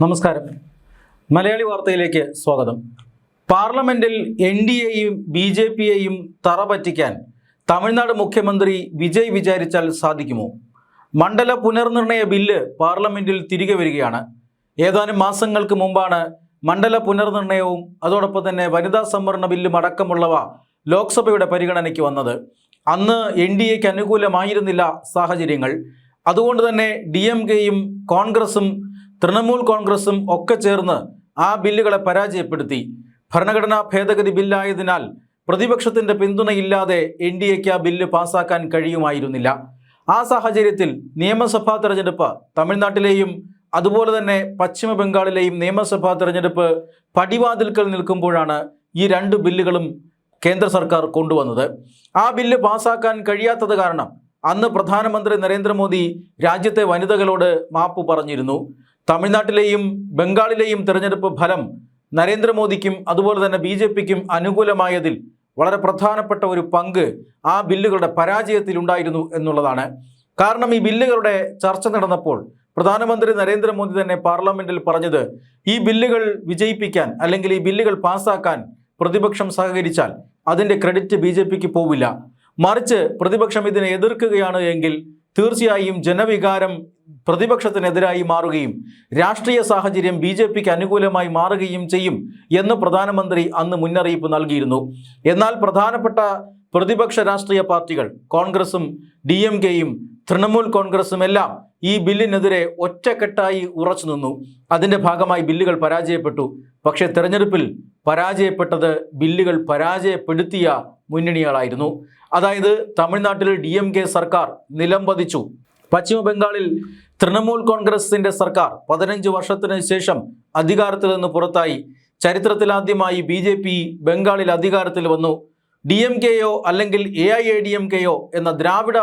നമസ്കാരം. മലയാളി വാർത്തയിലേക്ക് സ്വാഗതം. പാർലമെന്റിൽ NDAയെയും BJPയെയും തറപറ്റിക്കാൻ തമിഴ്നാട് മുഖ്യമന്ത്രി വിജയ് വിചാരിച്ചാൽ സാധിക്കുമോ? മണ്ഡല പുനർനിർണയ ബില്ല് പാർലമെന്റിൽ തിരികെ വരികയാണ്. ഏതാനും മാസങ്ങൾക്ക് മുമ്പാണ് മണ്ഡല പുനർനിർണയവും അതോടൊപ്പം തന്നെ വനിതാ സംവരണ ബില്ലും അടക്കമുള്ളവ ലോക്സഭയുടെ പരിഗണനയ്ക്ക് വന്നത്. അന്ന് NDAയ്ക്ക് അനുകൂലമായിരുന്നില്ല സാഹചര്യങ്ങൾ. അതുകൊണ്ട് തന്നെ DMKയും കോൺഗ്രസും തൃണമൂൽ കോൺഗ്രസും ഒക്കെ ചേർന്ന് ആ ബില്ലുകളെ പരാജയപ്പെടുത്തി. ഭരണഘടനാ ഭേദഗതി ബില്ലായതിനാൽ പ്രതിപക്ഷത്തിൻ്റെ പിന്തുണയില്ലാതെ NDAയ്ക്ക് ആ ബില്ല് പാസ്സാക്കാൻ കഴിയുമായിരുന്നില്ല. ആ സാഹചര്യത്തിൽ നിയമസഭാ തെരഞ്ഞെടുപ്പ് തമിഴ്നാട്ടിലെയും അതുപോലെ തന്നെ പശ്ചിമ ബംഗാളിലെയും നിയമസഭാ തെരഞ്ഞെടുപ്പ് പടിവാതിൽക്കൽ നിൽക്കുമ്പോഴാണ് ഈ രണ്ട് ബില്ലുകളും കേന്ദ്ര സർക്കാർ കൊണ്ടുവന്നത്. ആ ബില്ല് പാസ്സാക്കാൻ കഴിയാത്തത് കാരണം അന്ന് പ്രധാനമന്ത്രി നരേന്ദ്രമോദി രാജ്യത്തെ വനിതകളോട് മാപ്പ് പറഞ്ഞിരുന്നു. തമിഴ്നാട്ടിലെയും ബംഗാളിലെയും തെരഞ്ഞെടുപ്പ് ഫലം നരേന്ദ്രമോദിക്കും അതുപോലെ തന്നെ BJPക്കും അനുകൂലമായതിൽ വളരെ പ്രധാനപ്പെട്ട ഒരു പങ്ക് ആ ബില്ലുകളുടെ പരാജയത്തിലുണ്ടായിരുന്നു എന്നുള്ളതാണ്. കാരണം ഈ ബില്ലുകളുടെ ചർച്ച നടന്നപ്പോൾ പ്രധാനമന്ത്രി നരേന്ദ്രമോദി തന്നെ പാർലമെന്റിൽ പറഞ്ഞത്, ഈ ബില്ലുകൾ വിജയിപ്പിക്കാൻ അല്ലെങ്കിൽ ഈ ബില്ലുകൾ പാസ്സാക്കാൻ പ്രതിപക്ഷം സഹകരിച്ചാൽ അതിൻ്റെ ക്രെഡിറ്റ് BJPക്ക് പോവില്ല. മറിച്ച് പ്രതിപക്ഷം ഇതിനെ എതിർക്കുകയാണ് എങ്കിൽ തീർച്ചയായും ജനവികാരം പ്രതിപക്ഷത്തിനെതിരായി മാറുകയും രാഷ്ട്രീയ സാഹചര്യം BJPക്ക് അനുകൂലമായി മാറുകയും ചെയ്യും എന്ന് പ്രധാനമന്ത്രി അന്ന് മുന്നറിയിപ്പ് നൽകിയിരുന്നു. എന്നാൽ പ്രധാനപ്പെട്ട പ്രതിപക്ഷ രാഷ്ട്രീയ പാർട്ടികൾ കോൺഗ്രസും DMKയും തൃണമൂൽ കോൺഗ്രസും എല്ലാം ഈ ബില്ലിനെതിരെ ഒറ്റക്കെട്ടായി ഉറച്ചു നിന്നു. അതിൻ്റെ ഭാഗമായി ബില്ലുകൾ പരാജയപ്പെട്ടു. പക്ഷേ തെരഞ്ഞെടുപ്പിൽ പരാജയപ്പെട്ടത് ബില്ലുകൾ പരാജയപ്പെടുത്തിയ മുന്നണികളായിരുന്നു. അതായത് തമിഴ്നാട്ടിൽ DMK സർക്കാർ നിലംപതിച്ചു. പശ്ചിമ ബംഗാളിൽ തൃണമൂൽ കോൺഗ്രസിൻ്റെ സർക്കാർ 15 വർഷത്തിന് ശേഷം അധികാരത്തിൽ നിന്ന് പുറത്തായി. ചരിത്രത്തിലാദ്യമായി BJP ബംഗാളിൽ അധികാരത്തിൽ വന്നു. DMKയോ അല്ലെങ്കിൽ AIADMKയോ എന്ന ദ്രാവിഡ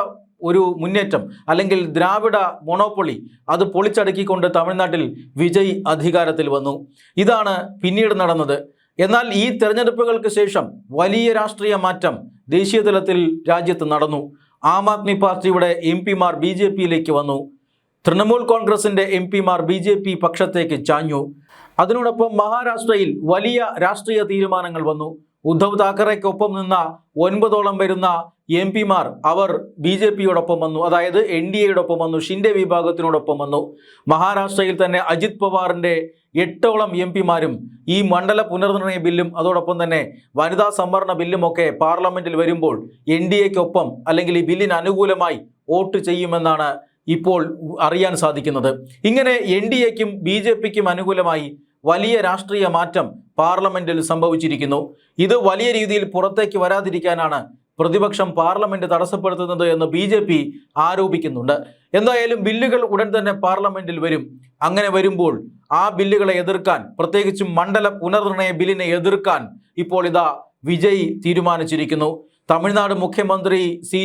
ഒരു മുന്നേറ്റം അല്ലെങ്കിൽ ദ്രാവിഡ മൊണോപ്പൊളി അത് പൊളിച്ചടുക്കിക്കൊണ്ട് തമിഴ്നാട്ടിൽ വിജയ് അധികാരത്തിൽ വന്നു. ഇതാണ് പിന്നീട് നടന്നത്. എന്നാൽ ഈ തെരഞ്ഞെടുപ്പുകൾക്ക് ശേഷം വലിയ രാഷ്ട്രീയ മാറ്റം ദേശീയ തലത്തിൽ രാജ്യത്ത് നടന്നു. ആം ആദ്മി പാർട്ടിയുടെ MP മാർ BJPയിലേക്ക് വന്നു. തൃണമൂൽ കോൺഗ്രസിൻ്റെ MP മാർ BJP പക്ഷത്തേക്ക് ചാഞ്ഞു. അതിനോടൊപ്പം മഹാരാഷ്ട്രയിൽ വലിയ രാഷ്ട്രീയ തീരുമാനങ്ങൾ വന്നു. ഉദ്ധവ് താക്കറെക്കൊപ്പം നിന്ന 9ഓളം വരുന്ന MP മാർ അവർ BJPയോടൊപ്പം വന്നു, അതായത് NDAയോടൊപ്പം വന്നു, ഷിൻഡെ വിഭാഗത്തിനോടൊപ്പം വന്നു. മഹാരാഷ്ട്രയിൽ തന്നെ അജിത് പവാറിൻ്റെ 8ഓളം MP മാരും ഈ മണ്ഡല പുനർനിർണയ ബില്ലും അതോടൊപ്പം തന്നെ വനിതാ സംവരണ ബില്ലുമൊക്കെ പാർലമെന്റിൽ വരുമ്പോൾ NDAയ്ക്കൊപ്പം അല്ലെങ്കിൽ ഈ ബില്ലിന് അനുകൂലമായി വോട്ട് ചെയ്യുമെന്നാണ് ഇപ്പോൾ അറിയാൻ സാധിക്കുന്നത്. ഇങ്ങനെ NDAയ്ക്കും BJPക്കും അനുകൂലമായി വലിയ രാഷ്ട്രീയ മാറ്റം പാർലമെന്റിൽ സംഭവിച്ചിരിക്കുന്നു. ഇത് വലിയ രീതിയിൽ പുറത്തേക്ക് വരാതിരിക്കാനാണ് പ്രതിപക്ഷം പാർലമെന്റ് തടസ്സപ്പെടുത്തുന്നത് എന്ന് BJP ആരോപിക്കുന്നുണ്ട്. എന്തായാലും ബില്ലുകൾ ഉടൻ തന്നെ പാർലമെന്റിൽ വരും. അങ്ങനെ വരുമ്പോൾ ആ ബില്ലുകളെ എതിർക്കാൻ, പ്രത്യേകിച്ചും മണ്ഡല പുനർനിർണയ ബില്ലിനെ എതിർക്കാൻ ഇപ്പോൾ ഇതാ വിജയ് തീരുമാനിച്ചിരിക്കുന്നു. തമിഴ്നാട് മുഖ്യമന്ത്രി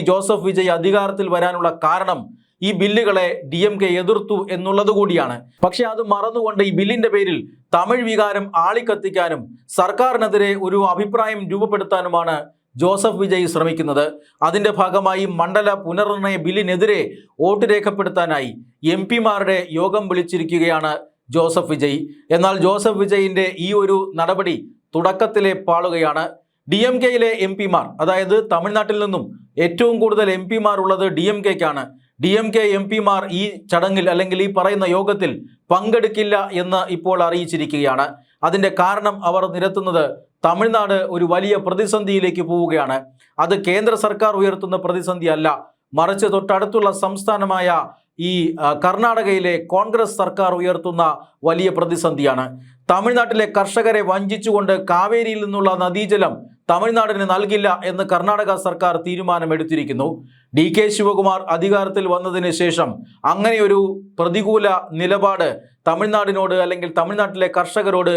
ജോസഫ് വിജയ് അധികാരത്തിൽ വരാനുള്ള കാരണം ഈ ബില്ലുകളെ DMK എതിർത്തു എന്നുള്ളത് കൂടിയാണ്. പക്ഷെ അത് മറന്നുകൊണ്ട് ഈ ബില്ലിന്റെ പേരിൽ തമിഴ് വികാരം ആളിക്കത്തിക്കാനും സർക്കാരിനെതിരെ ഒരു അഭിപ്രായം രൂപപ്പെടുത്താനുമാണ് ജോസഫ് വിജയ് ശ്രമിക്കുന്നത്. അതിൻ്റെ ഭാഗമായി മണ്ഡല പുനർനിർണയ ബില്ലിനെതിരെ വോട്ട് രേഖപ്പെടുത്താനായി MP മാരുടെ യോഗം വിളിച്ചിരിക്കുകയാണ് ജോസഫ് വിജയ്. എന്നാൽ ജോസഫ് വിജയിൻ്റെ ഈ ഒരു നടപടി തുടക്കത്തിലെ പാളുകയാണ്. DMKയിലെ MP മാർ, അതായത് തമിഴ്നാട്ടിൽ നിന്നും ഏറ്റവും കൂടുതൽ MP മാർ ഉള്ളത് DMKയ്ക്കാണ്. DMK MP മാർ ഈ ചടങ്ങിൽ അല്ലെങ്കിൽ ഈ പറയുന്ന യോഗത്തിൽ പങ്കെടുക്കില്ല എന്ന് ഇപ്പോൾ അറിയിച്ചിരിക്കുകയാണ്. അതിൻ്റെ കാരണം അവർ നിരത്തുന്നത് തമിഴ്നാട് ഒരു വലിയ പ്രതിസന്ധിയിലേക്ക് പോവുകയാണ്. അത് കേന്ദ്ര സർക്കാർ ഉയർത്തുന്ന പ്രതിസന്ധി അല്ല, മറിച്ച് തൊട്ടടുത്തുള്ള സംസ്ഥാനമായ ഈ കർണാടകയിലെ കോൺഗ്രസ് സർക്കാർ ഉയർത്തുന്ന വലിയ പ്രതിസന്ധിയാണ്. തമിഴ്നാട്ടിലെ കർഷകരെ വഞ്ചിച്ചുകൊണ്ട് കാവേരിയിൽ നിന്നുള്ള നദീജലം തമിഴ്നാടിന് നൽകില്ല എന്ന് കർണാടക സർക്കാർ തീരുമാനമെടുത്തിരിക്കുന്നു. DK ശിവകുമാർ അധികാരത്തിൽ വന്നതിന് ശേഷം അങ്ങനെയൊരു പ്രതികൂല നിലപാട് തമിഴ്നാടിനോട് അല്ലെങ്കിൽ തമിഴ്നാട്ടിലെ കർഷകരോട്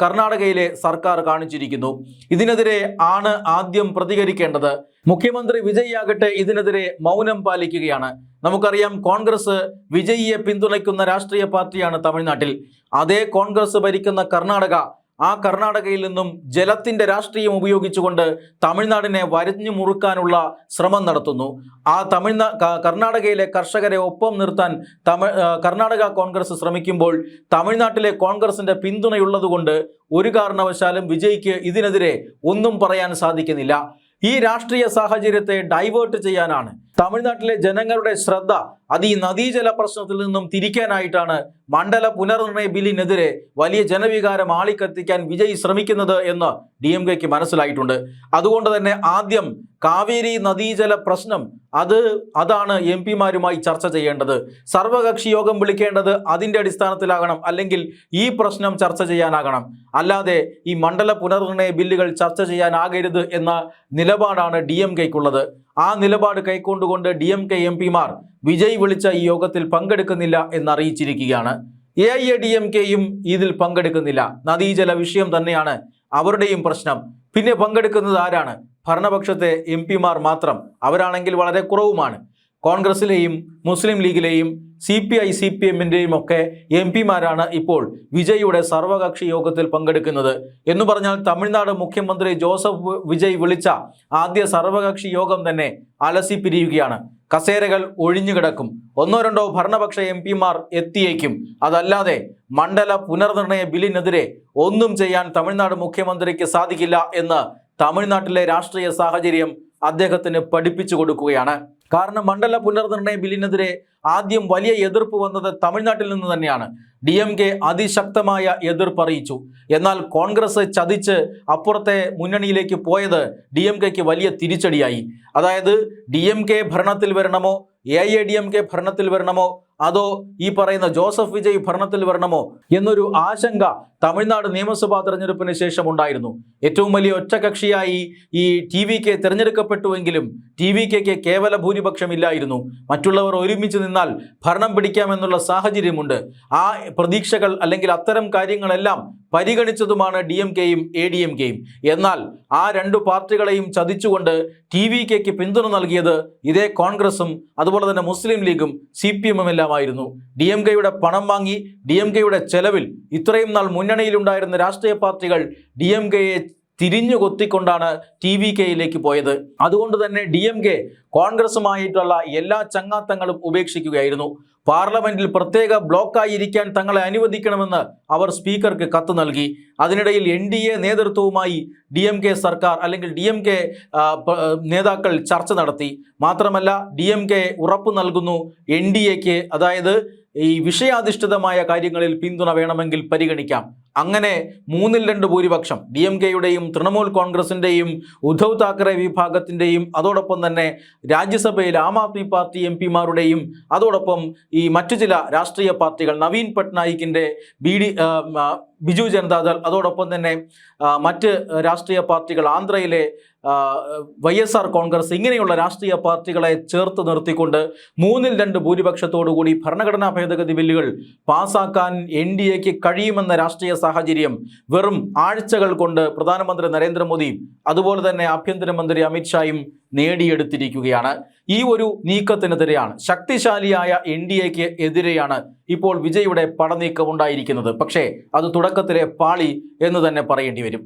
കർണാടകയിലെ സർക്കാർ കാണിച്ചിരിക്കുന്നു. ഇതിനെതിരെ ആണ് ആദ്യം പ്രതികരിക്കേണ്ടത്. മുഖ്യമന്ത്രി വിജയ് ആകട്ടെ ഇതിനെതിരെ മൗനം പാലിക്കുകയാണ്. നമുക്കറിയാം, കോൺഗ്രസ് വിജയിയെ പിന്തുണയ്ക്കുന്ന രാഷ്ട്രീയ പാർട്ടിയാണ് തമിഴ്നാട്ടിൽ. അതേ കോൺഗ്രസ് ഭരിക്കുന്ന കർണാടക ആ കർണാടകയിൽ നിന്നും ജലത്തിൻ്റെ രാഷ്ട്രീയം ഉപയോഗിച്ചുകൊണ്ട് തമിഴ്നാടിനെ വരഞ്ഞു മുറുക്കാനുള്ള ശ്രമം നടത്തുന്നു. ആ കർണാടകയിലെ കർഷകരെ ഒപ്പം നിർത്താൻ കർണാടക കോൺഗ്രസ് ശ്രമിക്കുമ്പോൾ തമിഴ്നാട്ടിലെ കോൺഗ്രസിൻ്റെ പിന്തുണയുള്ളതുകൊണ്ട് ഒരു കാരണവശാലും വിജയ്ക്ക് ഇതിനെതിരെ ഒന്നും പറയാൻ സാധിക്കുന്നില്ല. ഈ രാഷ്ട്രീയ സാഹചര്യത്തെ ഡൈവേർട്ട് ചെയ്യാനാണ്, തമിഴ്നാട്ടിലെ ജനങ്ങളുടെ ശ്രദ്ധ അത് ഈ നദീജല പ്രശ്നത്തിൽ നിന്നും തിരിക്കാനായിട്ടാണ് മണ്ഡല പുനർനിർണയ ബില്ലിനെതിരെ വലിയ ജനവികാരം ആളിക്കത്തിക്കാൻ വിജയ് ശ്രമിക്കുന്നത് എന്ന് DMKക്ക് മനസ്സിലായിട്ടുണ്ട്. അതുകൊണ്ട് തന്നെ ആദ്യം കാവേരി നദീജല പ്രശ്നം അതാണ് MP-മാരുമായി ചർച്ച ചെയ്യേണ്ടത്. സർവകക്ഷി യോഗം വിളിക്കേണ്ടത് അതിൻ്റെ അടിസ്ഥാനത്തിലാകണം, അല്ലെങ്കിൽ ഈ പ്രശ്നം ചർച്ച ചെയ്യാനാകണം. അല്ലാതെ ഈ മണ്ഡല പുനർനിർണയ ബില്ലുകൾ ചർച്ച ചെയ്യാനാകരുത് എന്ന നിലപാടാണ് DMKക്കുള്ളത്. ആ നിലപാട് കൈക്കൊണ്ടുകൊണ്ട് DMK MP-മാർ വിജയ് വിളിച്ച ഈ യോഗത്തിൽ പങ്കെടുക്കുന്നില്ല എന്നറിയിച്ചിരിക്കുകയാണ്. AIADMKയും ഇതിൽ പങ്കെടുക്കുന്നില്ല. നദീജല വിഷയം തന്നെയാണ് അവരുടെയും പ്രശ്നം. പിന്നെ പങ്കെടുക്കുന്നത് ആരാണ്? ഭരണപക്ഷത്തെ MP-മാർ മാത്രം. അവരാണെങ്കിൽ വളരെ കുറവുമാണ്. കോൺഗ്രസിലെയും മുസ്ലിം ലീഗിലെയും CPI CPM-ൻ്റെയും ഒക്കെ MP-മാരാണ് ഇപ്പോൾ വിജയുടെ സർവകക്ഷി യോഗത്തിൽ പങ്കെടുക്കുന്നത്. എന്ന് പറഞ്ഞാൽ തമിഴ്നാട് മുഖ്യമന്ത്രി ജോസഫ് വിജയ് വിളിച്ച ആദ്യ സർവകക്ഷി യോഗം തന്നെ അലസി പിരിയുകയാണ്. കസേരകൾ ഒഴിഞ്ഞുകിടക്കും. ഒന്നോ രണ്ടോ ഭരണപക്ഷ MP-മാർ എത്തിയേക്കും. അതല്ലാതെ മണ്ഡല പുനർനിർണയ ബില്ലിനെതിരെ ഒന്നും ചെയ്യാൻ തമിഴ്നാട് മുഖ്യമന്ത്രിക്ക് സാധിക്കില്ല എന്ന് തമിഴ്നാട്ടിലെ രാഷ്ട്രീയ സാഹചര്യം അദ്ദേഹത്തിന് പഠിപ്പിച്ചു കൊടുക്കുകയാണ്. കാരണം മണ്ഡല പുനർനിർണയ ബില്ലിനെതിരെ ആദ്യം വലിയ എതിർപ്പ് വന്നത് തമിഴ്നാട്ടിൽ നിന്ന് തന്നെയാണ്. DMK അതിശക്തമായ എതിർപ്പ് അറിയിച്ചു. എന്നാൽ കോൺഗ്രസ് ചതിച്ച് അപ്പുറത്തെ മുന്നണിയിലേക്ക് പോയത് DMKക്ക് വലിയ തിരിച്ചടിയായി. അതായത് DMK ഭരണത്തിൽ വരണമോ, AIADMK ഭരണത്തിൽ വരണമോ, അതോ ഈ പറയുന്ന ജോസഫ് വിജയ് ഭരണത്തിൽ വരണമോ എന്നൊരു ആശങ്ക തമിഴ്നാട് നിയമസഭാ തെരഞ്ഞെടുപ്പിന് ശേഷം ഉണ്ടായിരുന്നു. ഏറ്റവും വലിയ ഒറ്റകക്ഷിയായി ഈ TVK തിരഞ്ഞെടുക്കപ്പെട്ടുവെങ്കിലും TVKക്ക് കേവല ഭൂരിപക്ഷമില്ലായിരുന്നു. മറ്റുള്ളവർ ഒരുമിച്ച് നിന്നാൽ ഭരണം പിടിക്കാമെന്നുള്ള സാഹചര്യമുണ്ട്. ആ പ്രതീക്ഷകൾ അല്ലെങ്കിൽ അത്തരം കാര്യങ്ങളെല്ലാം പരിഗണിച്ചതുമാണ് DMKയും ADMKയും. എന്നാൽ ആ രണ്ടു പാർട്ടികളെയും ചതിച്ചുകൊണ്ട് TVKക്ക് പിന്തുണ നൽകിയത് ഇതേ കോൺഗ്രസും അതുപോലെ തന്നെ മുസ്ലിം ലീഗും CPM-ഉം എല്ലാമായിരുന്നു. DMKയുടെ പണം വാങ്ങി DMKയുടെ ചെലവിൽ ഇത്രയും നാൾ മുന്നണിയിലുണ്ടായിരുന്ന രാഷ്ട്രീയ പാർട്ടികൾ DMKയെ തിരിഞ്ഞു കൊത്തിക്കൊണ്ടാണ് TVKയിലേക്ക് പോയത്. അതുകൊണ്ട് തന്നെ DMK കോൺഗ്രസുമായിട്ടുള്ള എല്ലാ ചങ്ങാത്തങ്ങളും ഉപേക്ഷിക്കുകയായിരുന്നു. പാർലമെന്റിൽ പ്രത്യേക ബ്ലോക്കായി ഇരിക്കാൻ തങ്ങളെ അനുവദിക്കണമെന്ന് അവർ സ്പീക്കർക്ക് കത്ത് നൽകി. അതിനിടയിൽ NDA നേതൃത്വവുമായി DMK സർക്കാർ അല്ലെങ്കിൽ DMK നേതാക്കൾ ചർച്ച നടത്തി. മാത്രമല്ല DMK ഉറപ്പ് നൽകുന്നു NDAക്ക്, അതായത് ഈ വിഷയാധിഷ്ഠിതമായ കാര്യങ്ങളിൽ പിന്തുണ വേണമെങ്കിൽ പരിഗണിക്കാം. അങ്ങനെ 3/2 ഭൂരിപക്ഷം DMKയുടെയും തൃണമൂൽ കോൺഗ്രസിൻ്റെയും ഉദ്ധവ് താക്കറെ വിഭാഗത്തിൻ്റെയും അതോടൊപ്പം തന്നെ രാജ്യസഭയിൽ ആം ആദ്മി പാർട്ടി MP-മാരുടെയും അതോടൊപ്പം ഈ മറ്റു ചില രാഷ്ട്രീയ പാർട്ടികൾ നവീൻ പട്നായിക്കിൻ്റെ ബിജു ജനതാദൾ അതോടൊപ്പം തന്നെ മറ്റ് രാഷ്ട്രീയ പാർട്ടികൾ ആന്ധ്രയിലെ YSR കോൺഗ്രസ് ഇങ്ങനെയുള്ള രാഷ്ട്രീയ പാർട്ടികളെ ചേർത്ത് നിർത്തിക്കൊണ്ട് 3/2 ഭൂരിപക്ഷത്തോടുകൂടി ഭരണഘടനാ ഭേദഗതി ബില്ലുകൾ പാസാക്കാൻ NDAക്ക് കഴിയുമെന്ന രാഷ്ട്രീയ സാഹചര്യം വെറും ആഴ്ചകൾ കൊണ്ട് പ്രധാനമന്ത്രി നരേന്ദ്രമോദിയും അതുപോലെ തന്നെ ആഭ്യന്തരമന്ത്രി അമിത്ഷായും നേടിയെടുത്തിരിക്കുകയാണ്. ഈ ഒരു നീക്കത്തിനെതിരെയാണ്, ശക്തിശാലിയായ NDAക്ക് എതിരെയാണ് ഇപ്പോൾ വിജയുടെ പടനീക്കം ഉണ്ടായിരിക്കുന്നത്. പക്ഷേ അത് തുടക്കത്തിലെ പാളി എന്ന് തന്നെ പറയേണ്ടി വരും.